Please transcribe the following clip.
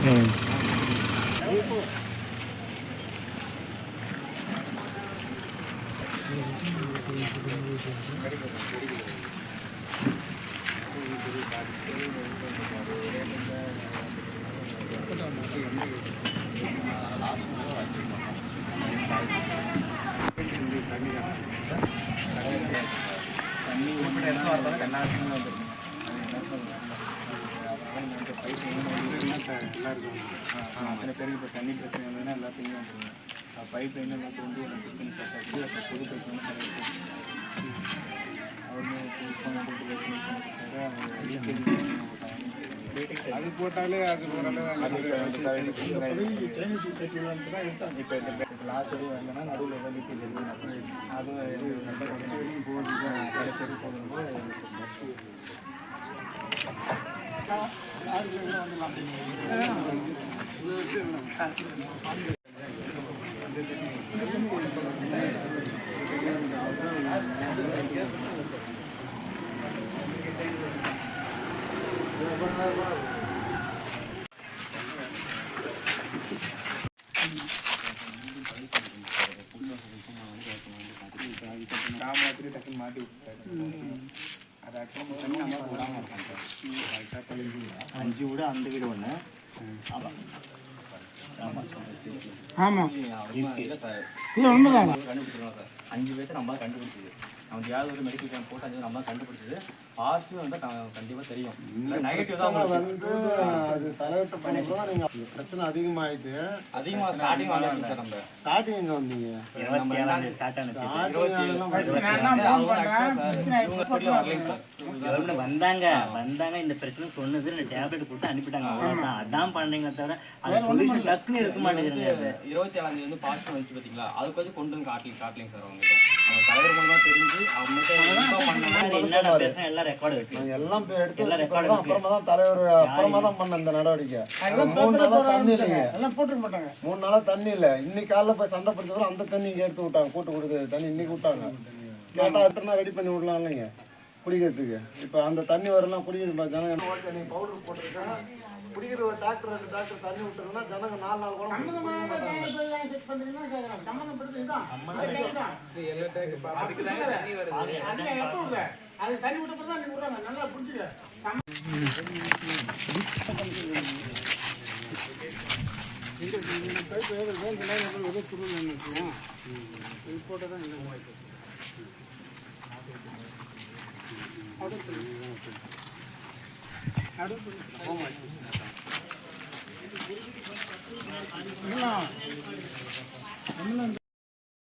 அத்தனை பேருக்கு இப்போ தண்ணி பிரச்சனை இருந்ததுன்னா எல்லாத்தையுமே வந்துருங்க. பைப் லைன் எல்லாத்தையும் வந்து எல்லாம் செக் பண்ணி பார்த்தாச்சு. அப்புறம் புது பைப் வந்து அவங்க அது போட்டாலே அது இப்போ லாஸ்ட் வரையும் வரலன்னா நடுவில் ஏதாவது லீக்கேஜ் இருக்குது. அதுவும் கடைசி வரைக்கும் போகுது. கடைசி வரைக்கும் போகும்போது காமாத்திரி டக்குன்னு மாட்டி விட்டுட்டாரு. அது ஆக்சுவலாக நம்ம விடாமல் இருக்காங்க சார். கரெக்டாக பதிஞ்சு அஞ்சு வீடு அந்த வீடு ஒன்று. ஆமாம் இல்லை சார், கண்டுபிடிச்சிருக்கோம் சார். 5 பேர்த்து நம்ம கண்டுபிடிச்சது. அவங்க ஏதாவது ஒரு மெடிக்கல் கேம்ப் போட்டு 5 நம்ம கண்டுபிடிச்சது. பாசிட்டிவ் வந்து கண்டிப்பாக தெரியும். நெகட்டிவ் தான் வந்து அது தலைவட்ட பண்ணிக்கலாம். நீங்கள் பிரச்சனை அதிகமாகிட்டு அதிகமாக ஸ்டார்டிங் வாங்க சார். நம்ம ஸ்டார்டிங் எங்கே வந்தீங்க? வந்தாங்க இந்த பிரச்சனை சொன்னது டேப்லெட் கொடுத்து அனுப்பிட்டாங்க. அவ்வளோதான். அதான் பண்றீங்களே தவிர அதை சொல்யூஷன் டக்குன்னு இருக்க மாட்டேங்கிறீங்க. 27ஆம் தேதி வந்து பாசிட்டிவ் வந்துச்சு பார்த்தீங்களா, அதுக்கு வந்து கொண்டு வந்து காட்டலிங்க சார். அவங்க தலைவர் மூலமா தெரிஞ்சு எல்லாம் ரெக்கார்டு இருக்கு. எல்லாம் எடுத்து அப்புறமா தான் தலைவர் அப்புறமா தான் பண்ண இந்த நடவடிக்கை. 3 நாளா தண்ணி இல்லைங்க. 3 நாளா தண்ணி இல்லை. இன்னைக்கு காலைல போய் சண்டை பிடிச்சவரை அந்த தண்ணி இங்கே எடுத்து விட்டாங்க. கூட்டு கொடுக்குற தண்ணி இன்னைக்கு விட்டாங்க. கேட்டால் அத்தனை ரெடி பண்ணி விடலாம் இல்லைங்க குடிக்கிறதுக்கு. இப்போ அந்த தண்ணி வரலாம் குடிக்கிறது ஜனங்க. ஓகே, நீங்கள் பவுடர் போட்டிருக்கேன். குடிக்கிற ஒரு டாக்டர் 2 டாக்டர் தண்ணி விட்டுருன்னா ஜனங்க 4 நாள் கூட போட்டு